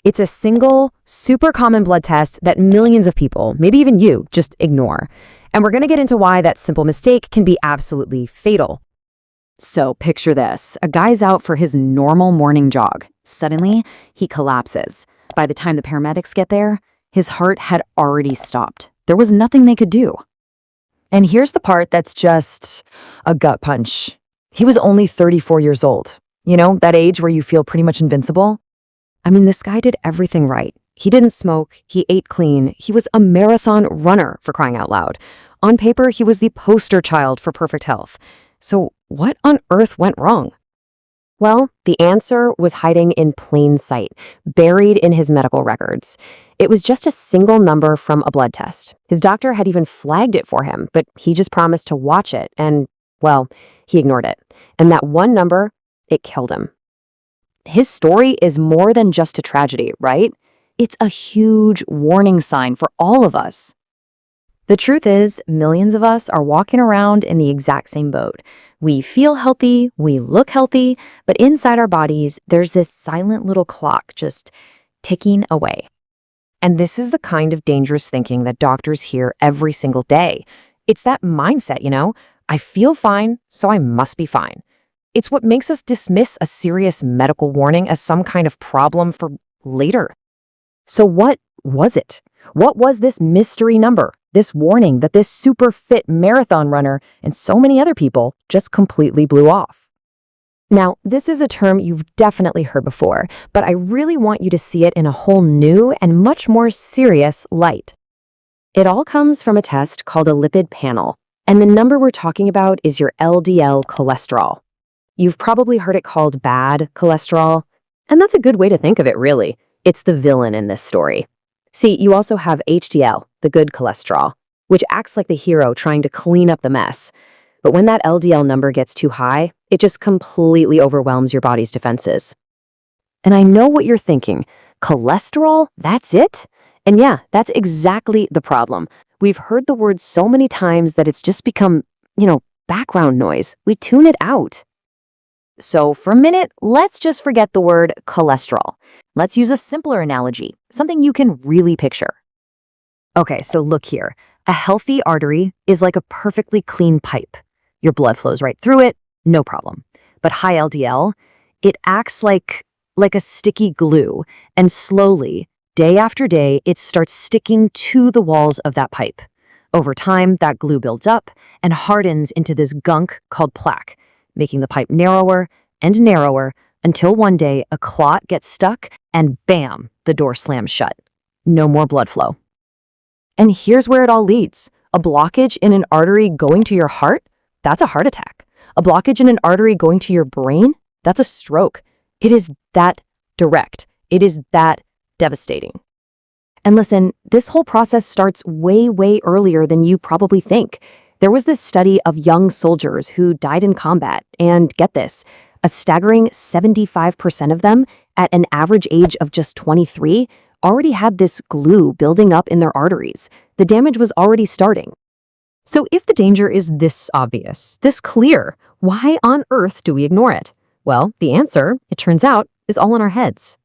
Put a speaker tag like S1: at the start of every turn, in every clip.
S1: It's a single, super common blood test that millions of people, maybe even you, just ignore. And we're going to get into why that simple mistake can be absolutely fatal. So picture this. A guy's out for his normal morning jog. Suddenly, he collapses. By the time the paramedics get there, his heart had already stopped. There was nothing they could do. And here's the part that's just a gut punch. He was only 34 years old. You know, that age where you feel pretty much invincible? I mean, this guy did everything right. He didn't smoke, he ate clean, he was a marathon runner, for crying out loud. On paper, he was the poster child for perfect health. So what on earth went wrong? Well, the answer was hiding in plain sight, buried in his medical records. It was just a single number from a blood test. His doctor had even flagged it for him, but he just promised to watch it, and, well, he ignored it. And that one number, it killed him. His story is more than just a tragedy, right? It's a huge warning sign for all of us. The truth is, millions of us are walking around in the exact same boat. We feel healthy, we look healthy, but inside our bodies, there's this silent little clock just ticking away. And this is the kind of dangerous thinking that doctors hear every single day. It's that mindset, you know? I feel fine, so I must be fine. It's what makes us dismiss a serious medical warning as some kind of problem for later. So what was it? What was this mystery number? This warning that this super fit marathon runner and so many other people just completely blew off? Now, this is a term you've definitely heard before, but I really want you to see it in a whole new and much more serious light. It all comes from a test called a lipid panel, and the number we're talking about is your LDL cholesterol. You've probably heard it called bad cholesterol, and that's a good way to think of it, really. It's the villain in this story. See, you also have HDL, the good cholesterol, which acts like the hero trying to clean up the mess. But when that LDL number gets too high, it just completely overwhelms your body's defenses. And I know what you're thinking. Cholesterol? That's it? And yeah, that's exactly the problem. We've heard the word so many times that it's just become, background noise. We tune it out. So for a minute, let's just forget the word cholesterol. Let's use a simpler analogy, something you can really picture. Okay, so look here. A healthy artery is like a perfectly clean pipe. Your blood flows right through it, no problem. But high LDL, it acts like a sticky glue, and slowly, day after day, it starts sticking to the walls of that pipe. Over time, that glue builds up and hardens into this gunk called plaque, making the pipe narrower and narrower until one day a clot gets stuck and bam, the door slams shut. No more blood flow. And here's where it all leads. A blockage in an artery going to your heart? That's a heart attack. A blockage in an artery going to your brain? That's a stroke. It is that direct. It is that devastating. And listen, this whole process starts way, way earlier than you probably think. There was this study of young soldiers who died in combat, and get this, a staggering 75% of them, at an average age of just 23, already had this glue building up in their arteries. The damage was already starting. So if the danger is this obvious, this clear, why on earth do we ignore it? Well, the answer, it turns out, is all in our heads.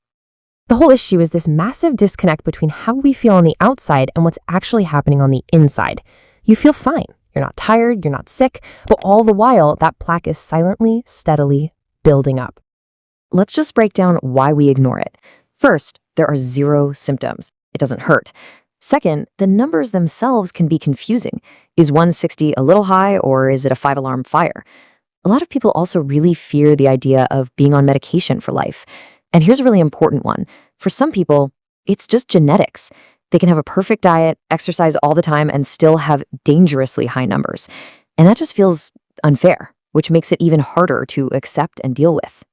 S1: The whole issue is this massive disconnect between how we feel on the outside and what's actually happening on the inside. You feel fine. You're not tired, you're not sick, but all the while, that plaque is silently, steadily building up. Let's just break down why we ignore it. First, there are zero symptoms. It doesn't hurt. Second, the numbers themselves can be confusing. Is 160 a little high, or is it a 5-alarm fire? A lot of people also really fear the idea of being on medication for life. And here's a really important one. For some people, it's just genetics. They can have a perfect diet, exercise all the time, and still have dangerously high numbers. And that just feels unfair, which makes it even harder to accept and deal with.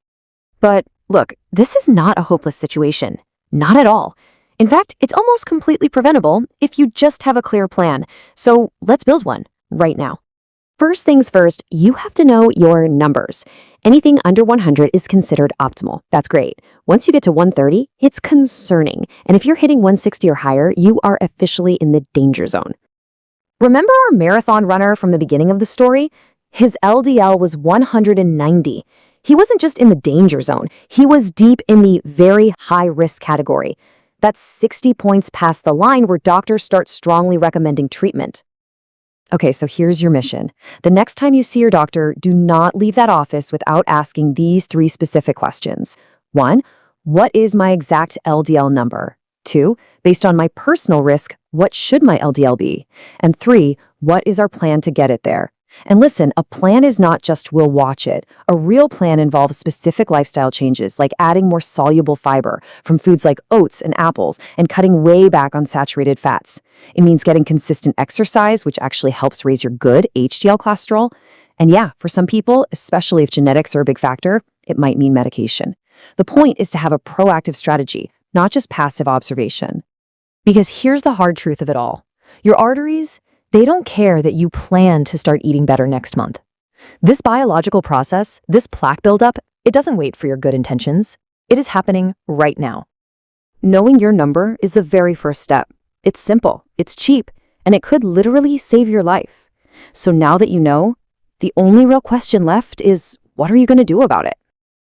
S1: But look, this is not a hopeless situation. Not at all. In fact, it's almost completely preventable if you just have a clear plan. So let's build one right now. First things first, you have to know your numbers. Anything under 100 is considered optimal. That's great. Once you get to 130, it's concerning. And if you're hitting 160 or higher, you are officially in the danger zone. Remember our marathon runner from the beginning of the story? His LDL was 190. He wasn't just in the danger zone, he was deep in the very high risk category. That's 60 points past the line where doctors start strongly recommending treatment. Okay, so here's your mission. The next time you see your doctor, do not leave that office without asking these 3 specific questions. 1, what is my exact LDL number? 2, based on my personal risk, what should my LDL be? And 3, what is our plan to get it there? And listen, a plan is not just we'll watch it. A real plan involves specific lifestyle changes like adding more soluble fiber from foods like oats and apples and cutting way back on saturated fats. It means getting consistent exercise, which actually helps raise your good HDL cholesterol. And yeah, for some people, especially if genetics are a big factor, it might mean medication. The point is to have a proactive strategy, not just passive observation. Because here's the hard truth of it all. Your arteries, they don't care that you plan to start eating better next month. This biological process, this plaque buildup, it doesn't wait for your good intentions. It is happening right now. Knowing your number is the very first step. It's simple, it's cheap, and it could literally save your life. So now that you know, the only real question left is, what are you going to do about it?